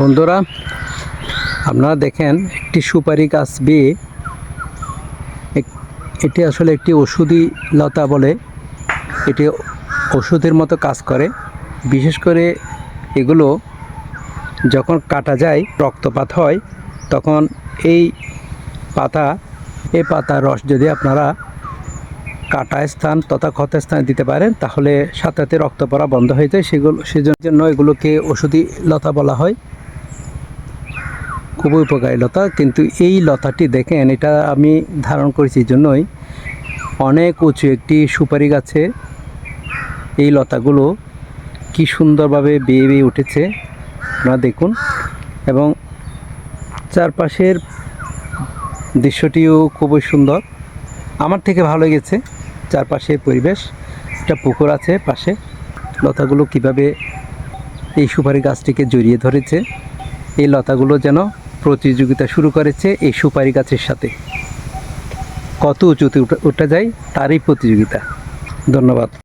বন্ধুরা, আপনারা দেখেন একটি সুপারি গাছ বেয়ে এটি আসলে একটি ওষুধি লতা বলে। এটি ওষুধের মতো কাজ করে। বিশেষ করে এগুলো যখন কাটা যায়, রক্তপাত হয়, তখন এই পাতার রস যদি আপনারা কাটা স্থান তথা ক্ষত স্থানে দিতে পারেন, তাহলে সাথে সাথে রক্ত পড়া বন্ধ হয়ে যায়। সেজন্য এগুলোকে ওষুধি লতা বলা হয়। খুবই উপকারী লতা। কিন্তু এই লতাটি দেখেন, এটা আমি ধারণ করেছি জন্যই অনেক উঁচু একটি সুপারি গাছে এই লতাগুলো কি সুন্দরভাবে বেয়ে বেয়ে উঠেছে, আপনারা দেখুন। এবং চারপাশের দৃশ্যটিও খুবই সুন্দর, আমার থেকে ভালো লেগেছে। চারপাশের পরিবেশ, একটা পুকুর আছে পাশে। লতাগুলো কিভাবে এই সুপারি গাছটিকে জড়িয়ে ধরেছে, এই লতাগুলো যেন প্রতিযোগিতা শুরু করেছে এই সুপারি গাছের সাথে। কত উঁচুতে উঠে যায় তারই প্রতিযোগিতা। ধন্যবাদ।